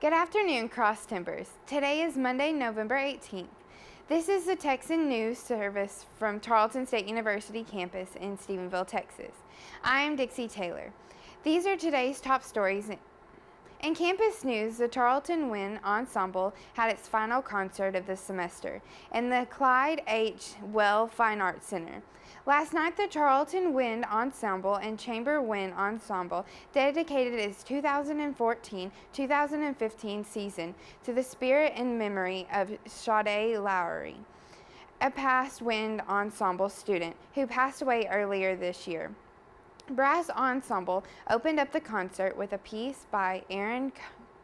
Good afternoon, Cross Timbers. Today is Monday, November 18th. This is the Texan News Service from Tarleton State University campus in Stephenville, Texas. I am Dixie Taylor. These are today's top stories. In campus news, the Tarleton Wind Ensemble had its final concert of the semester in the Clyde H. Well Fine Arts Center. Last night, the Tarleton Wind Ensemble and Chamber Wind Ensemble dedicated its 2014-2015 season to the spirit and memory of Sade Lowry, a past wind ensemble student who passed away earlier this year. Brass Ensemble opened up the concert with a piece by Aaron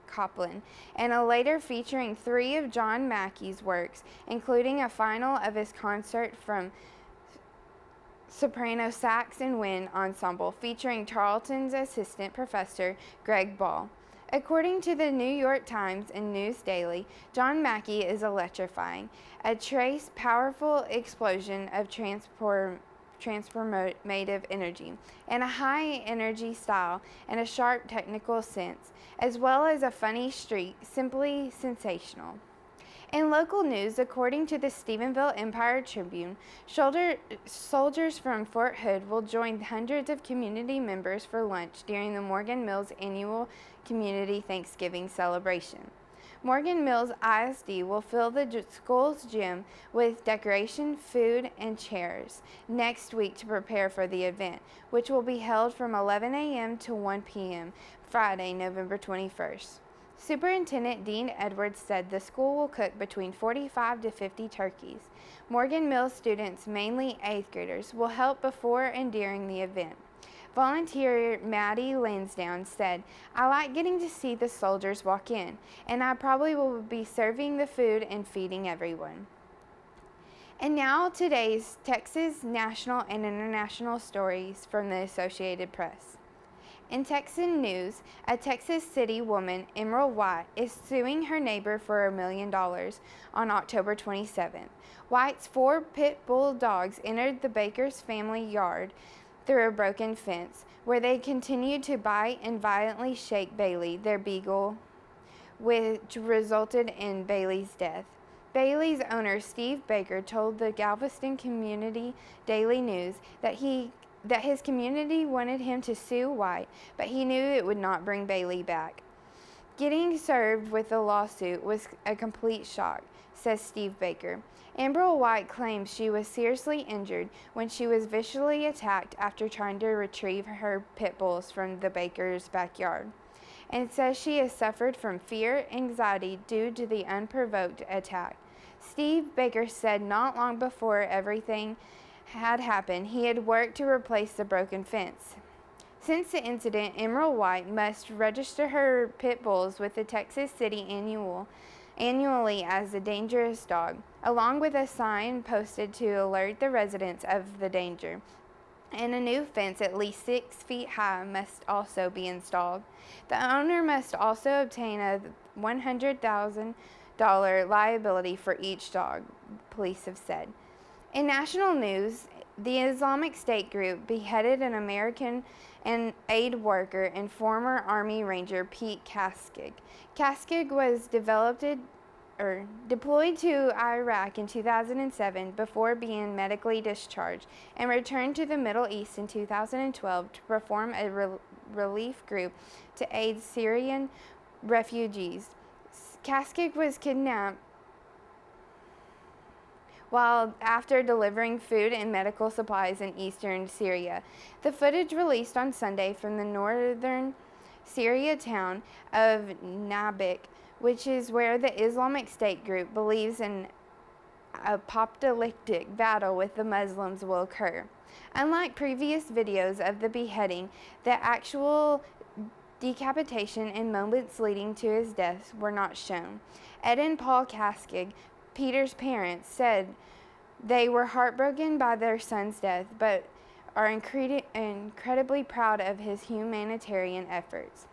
Copland and a later featuring 3 of John Mackey's works, including a final of his concert from Soprano Sax and Wind Ensemble featuring Tarleton's assistant professor Greg Ball. According to the New York Times and News Daily, John Mackey is electrifying, a trace powerful explosion of transformative energy, and a high-energy style and a sharp technical sense, as well as a funny streak, simply sensational. In local news, according to the Stephenville Empire-Tribune, soldiers from Fort Hood will join hundreds of community members for lunch during the Morgan Mills annual Community Thanksgiving celebration. Morgan Mills ISD will fill the school's gym with decoration, food, and chairs next week to prepare for the event, which will be held from 11 a.m. to 1 p.m. Friday, November 21st. Superintendent Dean Edwards said the school will cook between 45 to 50 turkeys. Morgan Mills students, mainly 8th graders, will help before and during the event. Volunteer Maddie Lansdowne said, "I like getting to see the soldiers walk in, and I probably will be serving the food and feeding everyone." And now today's Texas national and international stories from the Associated Press. In Texan news, a Texas City woman, Emerald White, is suing her neighbor for $1 million on October 27th. White's 4 pit bull dogs entered the Baker's family yard through a broken fence, where they continued to bite and violently shake Bailey, their beagle, which resulted in Bailey's death. Bailey's owner, Steve Baker, told the Galveston Community Daily News that his community wanted him to sue White, but he knew it would not bring Bailey back. Getting served with the lawsuit was a complete shock, says Steve Baker. Emerald White claims she was seriously injured when she was viciously attacked after trying to retrieve her pit bulls from the Baker's backyard, and says she has suffered from fear, anxiety due to the unprovoked attack. Steve Baker said not long before everything had happened, he had worked to replace the broken fence. Since the incident, Emerald White must register her pit bulls with the Texas City annually as a dangerous dog, along with a sign posted to alert the residents of the danger. And a new fence at least 6 feet high must also be installed. The owner must also obtain a $100,000 liability for each dog, police have said. In national news, the Islamic State group beheaded an American and aid worker and former Army Ranger Pete Kaskig. Kaskig was deployed to Iraq in 2007 before being medically discharged, and returned to the Middle East in 2012 to perform a relief group to aid Syrian refugees. Kaskig was kidnapped while after delivering food and medical supplies in eastern Syria. The footage released on Sunday from the northern Syria town of Nabik, which is where the Islamic State group believes an apocalyptic battle with the Muslims will occur. Unlike previous videos of the beheading, the actual decapitation and moments leading to his death were not shown. Ed and Paul Kaskig, Peter's parents, said they were heartbroken by their son's death, but are incredibly proud of his humanitarian efforts.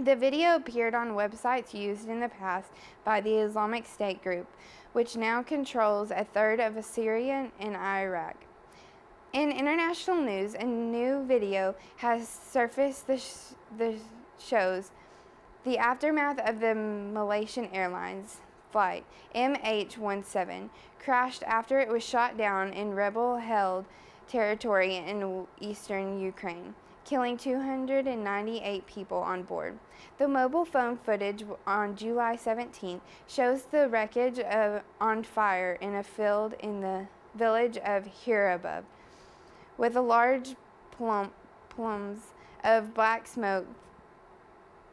The video appeared on websites used in the past by the Islamic State group, which now controls a third of Syria and Iraq. In international news, a new video has surfaced that shows The aftermath of the Malaysian Airlines flight MH17 crashed after it was shot down in rebel-held territory in eastern Ukraine, killing 298 people on board. The mobile phone footage on July 17 shows the wreckage on fire in a field in the village of Hirabub, with a large plumes of black smoke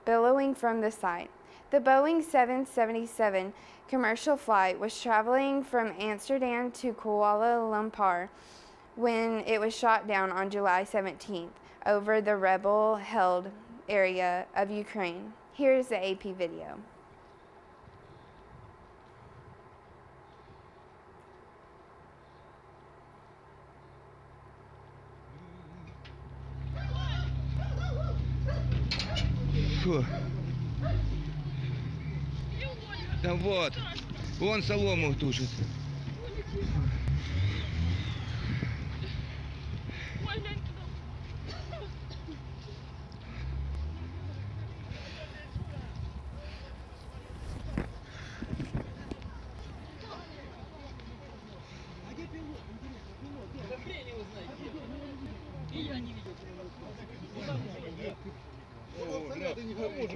billowing from the site. The Boeing 777 commercial flight was traveling from Amsterdam to Kuala Lumpur when it was shot down on July 17th over the rebel-held area of Ukraine. Here's the AP video. Фу. Да вот, вон солому тушит. Ты не поможешь,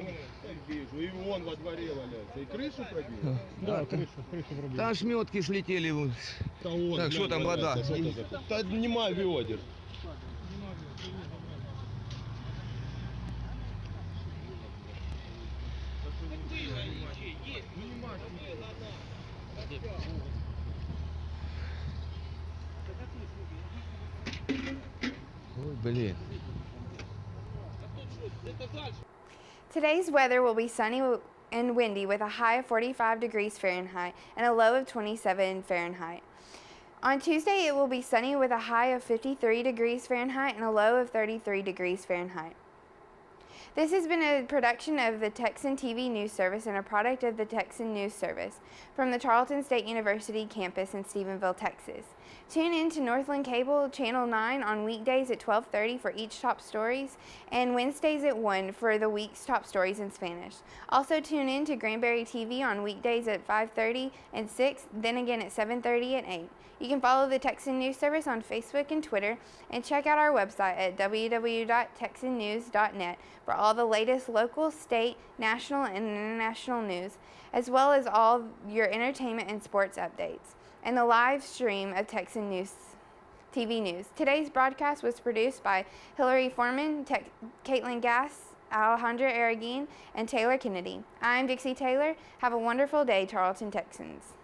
вижу, и вон во дворе валяется. И крышу пробил? Да, крышу пробил. Там шметки слетели. Так, что там вода? Да нема ведер. Ой, блин. Today's weather will be sunny and windy with a high of 45 degrees Fahrenheit and a low of 27 Fahrenheit. On Tuesday, it will be sunny with a high of 53 degrees Fahrenheit and a low of 33 degrees Fahrenheit. This has been a production of the Texan TV News Service and a product of the Texan News Service from the Tarleton State University campus in Stephenville, Texas. Tune in to Northland Cable Channel 9 on weekdays at 12:30 for each top stories and Wednesdays at 1 for the week's top stories in Spanish. Also tune in to Granbury TV on weekdays at 5:30 and 6, then again at 7:30 and 8. You can follow the Texan News Service on Facebook and Twitter and check out our website at www.texannews.net for all the latest local, state, national, and international news, as well as all your entertainment and sports updates, and the live stream of Texan News TV News. Today's broadcast was produced by Hillary Foreman, Caitlin Gass, Alejandra Araguin, and Taylor Kennedy. I'm Dixie Taylor. Have a wonderful day, Tarleton Texans.